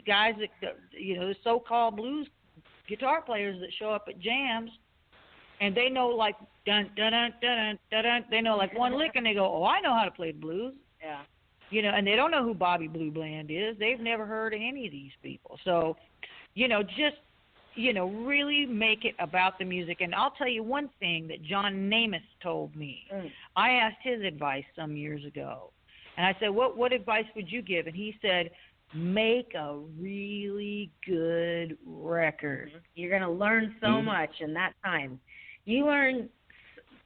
guys that, the so-called blues guitar players that show up at jams, and they know like dun dun dun dun dun dun. They know like one lick, and they go, "Oh, I know how to play the blues." Yeah. And they don't know who Bobby Blue Bland is. They've never heard of any of these people. So, just really make it about the music. And I'll tell you one thing that John Namath told me. I asked his advice some years ago, and I said, "What advice would you give?" And he said, make a really good record. You're going to learn so much in that time. You learn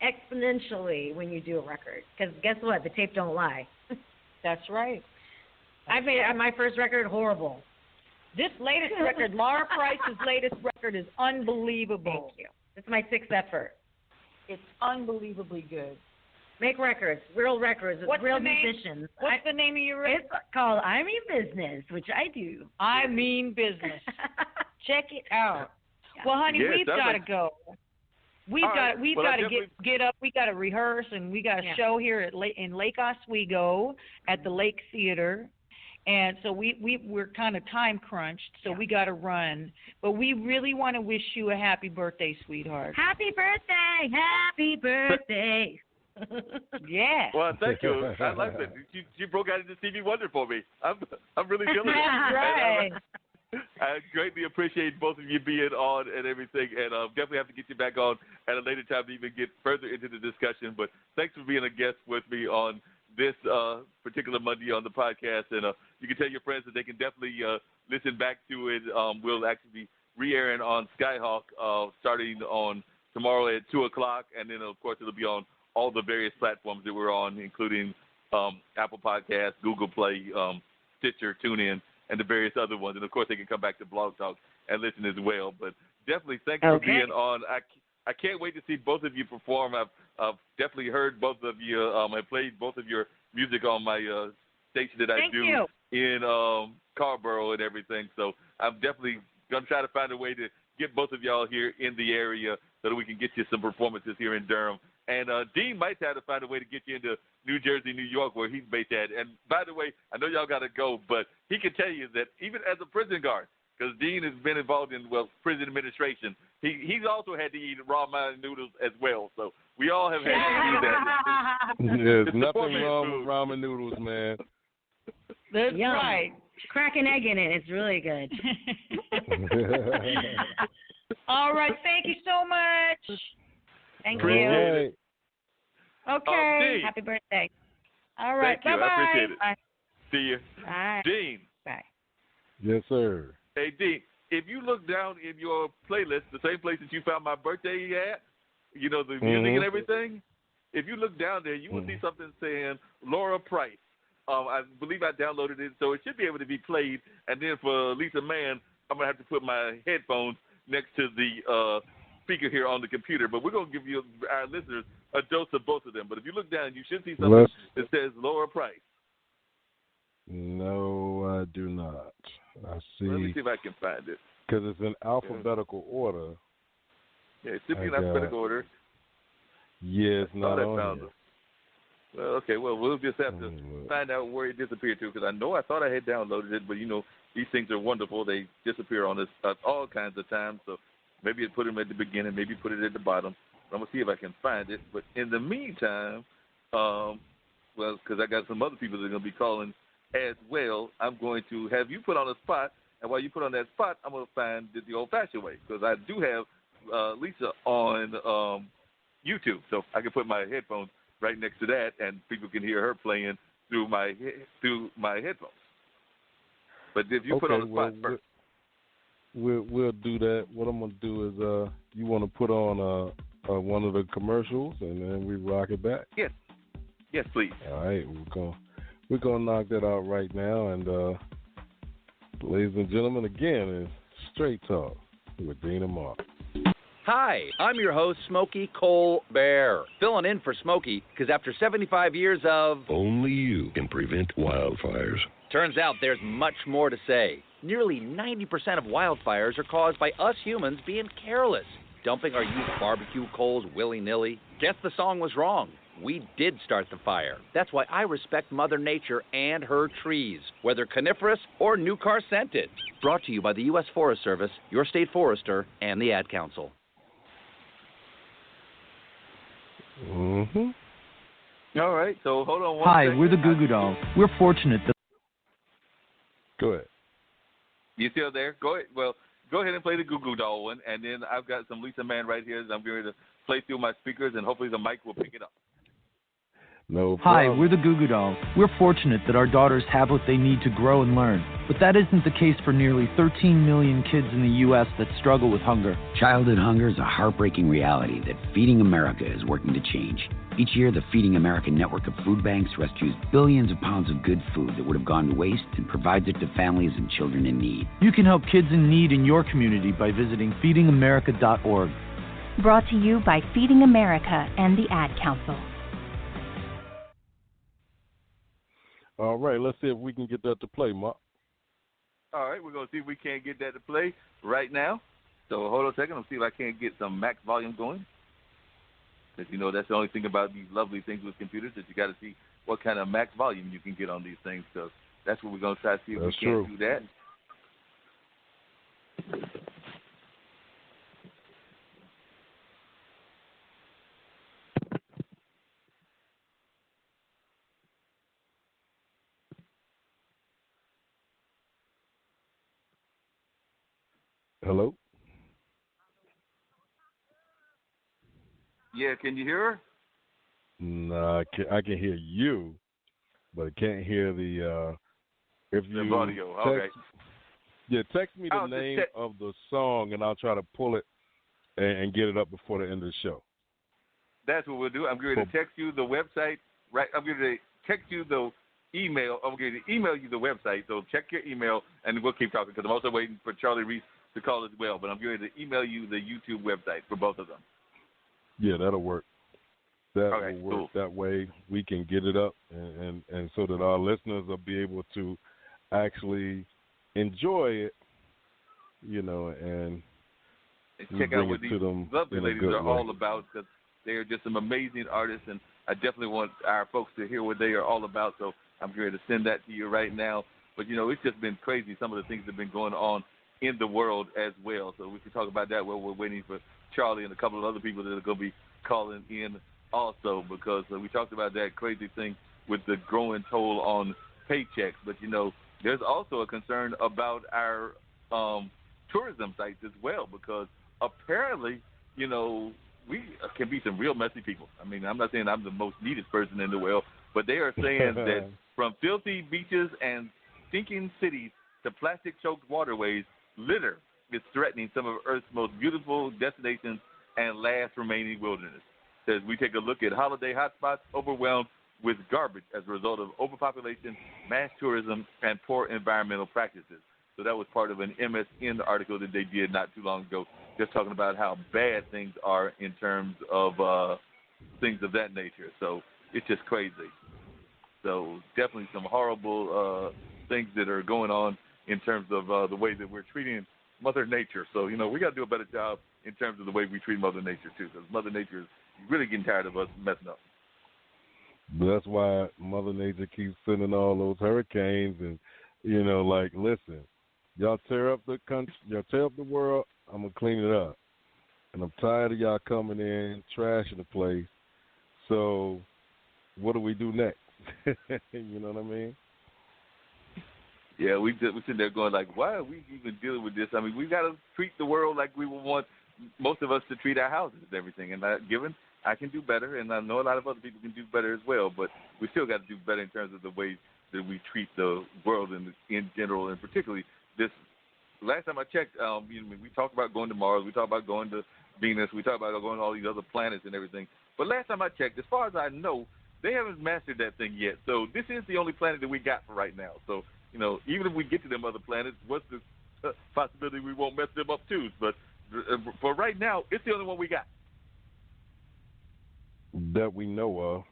exponentially when you do a record. Because guess what? The tape don't lie. That's right. I made my first record horrible. This latest record, Lara Price's latest record, is unbelievable. Thank you. It's my sixth effort. It's unbelievably good. Make records, real records, with real musicians. What's the name of your record? It's called I Mean Business, which I do. I Mean Business. Check it out. Yeah. Well, honey, we've got to go. We've got to get up. We got to rehearse, and we got a show here in Lake Oswego at the Lake Theater. And so we're kind of time crunched, so we got to run. But we really want to wish you a happy birthday, sweetheart. Happy birthday! Happy birthday! Yeah. Well, thank you. I like that. You broke out into Stevie Wonder for me. I'm really feeling it. That's right. I greatly appreciate both of you being on and everything, and definitely have to get you back on at a later time to even get further into the discussion. But thanks for being a guest with me on this particular Monday on the podcast, and you can tell your friends that they can definitely listen back to it. We'll actually be re-airing on Skyhawk starting on tomorrow at 2 o'clock, and then, of course, it'll be on all the various platforms that we're on, including Apple Podcasts, Google Play, Stitcher, TuneIn, and the various other ones. And, of course, they can come back to Blog Talk and listen as well. But definitely thank you for being on. I can't wait to see both of you perform. I've definitely heard both of you. I played both of your music on my station that I do in Carrboro and everything. So I'm definitely going to try to find a way to get both of y'all here in the area so that we can get you some performances here in Durham. And Dean might have to find a way to get you into New Jersey, New York, where he's based at. And, by the way, I know y'all got to go, but he can tell you that even as a prison guard, because Dean has been involved in, prison administration, he's also had to eat raw ramen noodles as well. So we all have had to do that. There's nothing wrong with ramen noodles, man. That's right. Crack an egg in it. It's really good. All right. Thank you so much. Thank Appreciate you. Okay. Happy birthday. All right. Thank you. Bye-bye. I appreciate it. Bye. See you. Bye. Dean. Bye. Yes, sir. Hey, Dean, if you look down in your playlist, the same place that you found my birthday at, the music and everything, if you look down there, you will see something saying Lara Price. I believe I downloaded it, so it should be able to be played. And then for Lisa Mann, I'm going to have to put my headphones next to the speaker here on the computer. But we're going to give you, our listeners, a dose of both of them. But if you look down, you should see something that says Lara Price. No, I do not. I see. Let me see if I can find it. Because it's in alphabetical order. Yeah, it should be in alphabetical order. Yeah, it's not on here. Well, okay, we'll just have to find out where it disappeared to, because I know I thought I had downloaded it, but, these things are wonderful. They disappear on us at all kinds of times, so maybe it put them at the beginning, maybe put it at the bottom. I'm going to see if I can find it. But in the meantime, because I got some other people that are going to be calling as well, I'm going to have you put on a spot, and while you put on that spot, I'm going to find it the old-fashioned way, because I do have Lisa on YouTube, so I can put my headphones right next to that, and people can hear her playing through my headphones. But if you put on the spot first. We'll do that. What I'm going to do is you want to put on one of the commercials, and then we rock it back? Yes. Yes, please. All right. We're gonna knock that out right now. And ladies and gentlemen, again, it's Straight Talk with Dean and Mark. Hi, I'm your host, Smokey Colbert, filling in for Smokey because after 75 years of... Only you can prevent wildfires. Turns out there's much more to say. Nearly 90% of wildfires are caused by us humans being careless, dumping our used barbecue coals willy-nilly. Guess the song was wrong. We did start the fire. That's why I respect Mother Nature and her trees, whether coniferous or new car scented. Brought to you by the U.S. Forest Service, your state forester, and the Ad Council. All right, so hold on one Hi, second. we're the Goo Goo Dolls. We're fortunate that... Go ahead. You still there? Go ahead. Well, go ahead and play the Goo Goo Doll one, and then I've got some Lisa Mann right here that I'm going to play through my speakers, and hopefully the mic will pick it up. No Hi, problem. we're the Goo Goo Dolls. We're fortunate that our daughters have what they need to grow and learn. But that isn't the case for nearly 13 million kids in the U.S. that struggle with hunger. Childhood hunger is a heartbreaking reality that Feeding America is working to change. Each year, the Feeding America network of food banks rescues billions of pounds of good food that would have gone to waste and provides it to families and children in need. You can help kids in need in your community by visiting feedingamerica.org. Brought to you by Feeding America and the Ad Council. All right, let's see if we can get that to play, Mark. All right, we're going to see if we can't get that to play right now. So hold on a second. I'll see if I can't get some max volume going. Because, you know, that's the only thing about these lovely things with computers, that you got to see what kind of max volume you can get on these things. So that's what we're going to try to see if we can't do that. Hello? Yeah, can you hear her? No, I can hear you, but I can't hear the if The you audio. text, Okay. Yeah, text me the name of the song, and I'll try to pull it and get it up before the end of the show. That's what we'll do. I'm going to text you the website. Right. I'm going to text you the email. I'm going to email you the website. So check your email, and we'll keep talking because I'm also waiting for Charlie Reese to call as well. But I'm going to email you the YouTube website for both of them. Yeah, that'll work. That Okay, will work. cool. That way we can get it up, and so that our listeners will be able to actually enjoy it, you know, and check out what these them lovely ladies are way. all about, because they are just some amazing artists, and I definitely want our folks to hear what they are all about. So I'm going to send that to you right now. But, you know, it's just been crazy, some of the things that have been going on in the world as well. So we can talk about that while we're waiting for Charlie and a couple of other people that are going to be calling in also, because we talked about that crazy thing with the growing toll on paychecks. But, you know, there's also a concern about our tourism sites as well, because apparently, you know, we can be some real messy people. I mean, I'm not saying I'm the most neatest person in the world, but they are saying that from filthy beaches and stinking cities to plastic-choked waterways, litter is threatening some of Earth's most beautiful destinations and last remaining wilderness. As we take a look at holiday hotspots overwhelmed with garbage as a result of overpopulation, mass tourism, and poor environmental practices. So that was part of an MSN article that they did not too long ago, just talking about how bad things are in terms of things of that nature. So it's just crazy. So definitely some horrible things that are going on in terms of the way that we're treating Mother Nature. So, you know, we got to do a better job in terms of the way we treat Mother Nature, too, because Mother Nature is really getting tired of us messing up. That's why Mother Nature keeps sending all those hurricanes and, you know, like, listen, y'all tear up the country, y'all tear up the world, I'm going to clean it up. And I'm tired of y'all coming in, trashing the place. So what do we do next? You know what I mean? Yeah, we sitting there going like, why are we even dealing with this? I mean, we got to treat the world like we would want most of us to treat our houses and everything. And given I can do better, and I know a lot of other people can do better as well, but we still got to do better in terms of the way that we treat the world in general, and particularly this. Last time I checked, you know, we talked about going to Mars, we talked about going to Venus, we talked about going to all these other planets and everything. But last time I checked, as far as I know, they haven't mastered that thing yet. So this is the only planet that we got for right now. So, you know, even if we get to them other planets, what's the possibility we won't mess them up too? But for right now, it's the only one we got. That we know of.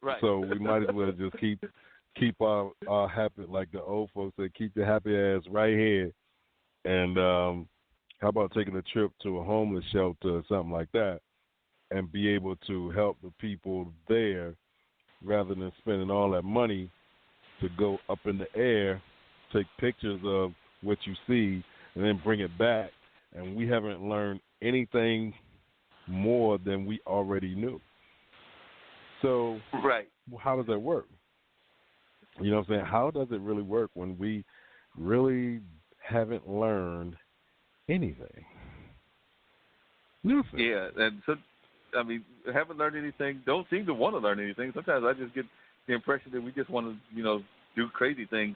Right. So we might as well just keep our happy, like the old folks say, keep your happy ass right here. And how about taking a trip to a homeless shelter or something like that, and be able to help the people there rather than spending all that money to go up in the air, take pictures of what you see, and then bring it back. And we haven't learned anything more than we already knew. So right. How does that work? You know what I'm saying? How does it really work when we really haven't learned anything? Nothing. Yeah, and so, I mean, haven't learned anything, don't seem to want to learn anything. Sometimes I just get the impression that we just want to, do crazy things.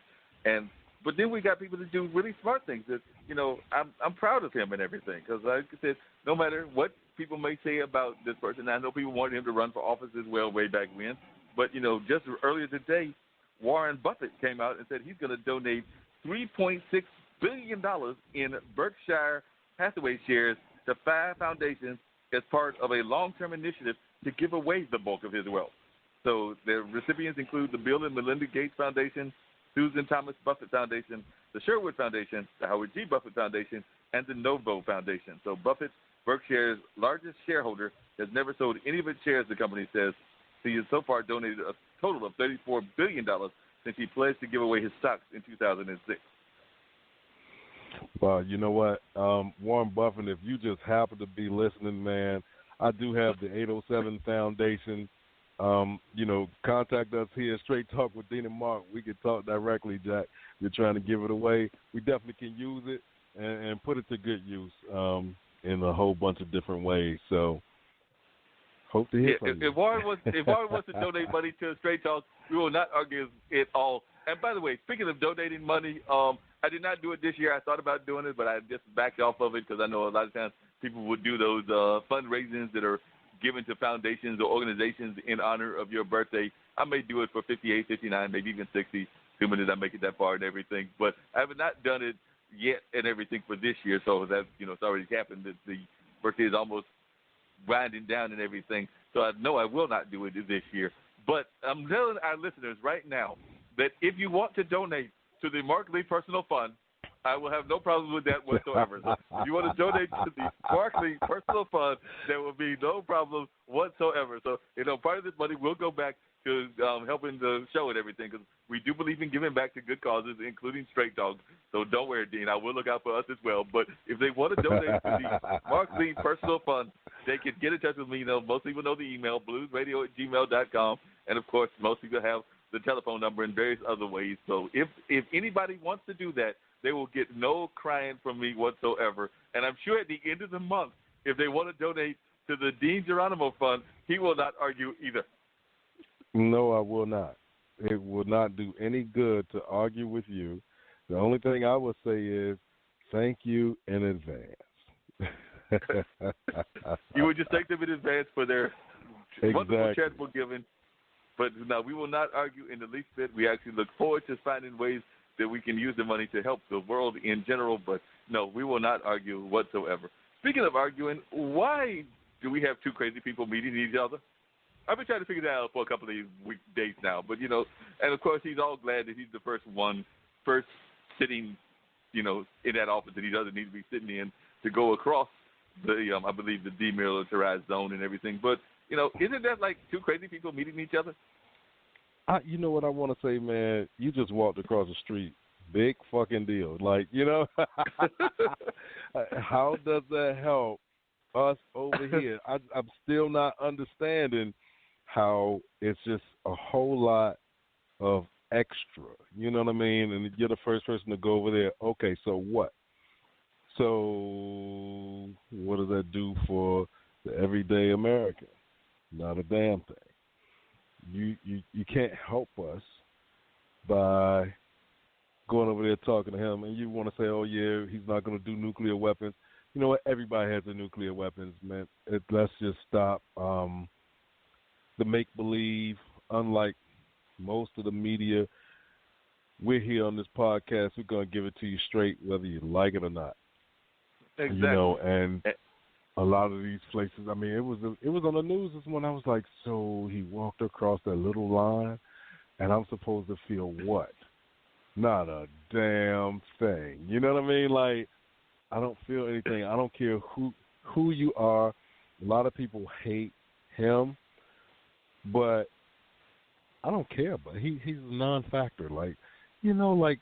But then we got people that do really smart things that, I'm proud of him and everything. Because like I said, no matter what people may say about this person, I know people wanted him to run for office as well way back when. But, just earlier today, Warren Buffett came out and said he's going to donate $3.6 billion in Berkshire Hathaway shares to 5 foundations as part of a long-term initiative to give away the bulk of his wealth. So the recipients include the Bill and Melinda Gates Foundation, Susan Thomas Buffett Foundation, the Sherwood Foundation, the Howard G. Buffett Foundation, and the Novo Foundation. So Buffett, Berkshire's largest shareholder, has never sold any of its shares, the company says. He has so far donated a total of $34 billion since he pledged to give away his stocks in 2006. Well, you know what, Warren Buffett, if you just happen to be listening, man, I do have the 807 Foundation. Contact us here, Straight Talk with Dean and Mark. We can talk directly, Jack. We're trying to give it away. We definitely can use it and put it to good use in a whole bunch of different ways. So, hope to hear from you. If Warren wants to donate money to Straight Talk, we will not argue it all. And by the way, speaking of donating money, I did not do it this year. I thought about doing it, but I just backed off of it because I know a lot of times people would do those fundraisings that are given to foundations or organizations in honor of your birthday. I may do it for 58, 59, maybe even 60, assuming that I make it that far and everything. But I have not done it yet and everything for this year, so that it's already happened. That the birthday is almost winding down and everything. So I know I will not do it this year. But I'm telling our listeners right now that if you want to donate to the Mark Lee Personal Fund, I will have no problem with that whatsoever. So if you want to donate to the Mark Lee Personal Fund, there will be no problem whatsoever. So, part of this money will go back to helping the show and everything, because we do believe in giving back to good causes, including Straight Dogs. So don't worry, Dean. I will look out for us as well. But if they want to donate to the Mark Lee Personal Fund, they can get in touch with me. Most people know the email, bluesradio@gmail.com. And, of course, most people have the telephone number in various other ways. So if anybody wants to do that, they will get no crying from me whatsoever. And I'm sure at the end of the month, if they want to donate to the Dean Geronimo Fund, he will not argue either. No, I will not. It will not do any good to argue with you. The only thing I would say is thank you in advance. You would just thank them in advance for their wonderful charitable giving. But no, we will not argue in the least bit. We actually look forward to finding ways that we can use the money to help the world in general. But no, we will not argue whatsoever. Speaking of arguing, why do we have two crazy people meeting each other? I've been trying to figure that out for a couple of days now. But, and of course he's all glad that he's the first sitting, in that office that he doesn't need to be sitting in to go across the, I believe, the demilitarized zone and everything. But, isn't that like two crazy people meeting each other? You know what I want to say, man? You just walked across the street. Big fucking deal. Like, how does that help us over here? I'm still not understanding how it's just a whole lot of extra. You know what I mean? And you're the first person to go over there. Okay, so what? So what does that do for the everyday American? Not a damn thing. You can't help us by going over there talking to him, and you want to say, oh, yeah, he's not going to do nuclear weapons. You know what? Everybody has the nuclear weapons, man. Let's just stop the make-believe. Unlike most of the media, we're here on this podcast. We're going to give it to you straight, whether you like it or not. Exactly. And a lot of these places, I mean, it was on the news this morning. I was like, so he walked across that little line, and I'm supposed to feel what? Not a damn thing. You know what I mean? Like, I don't feel anything. I don't care who you are. A lot of people hate him, but I don't care. But he's a non-factor. Like, like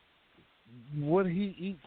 what he eats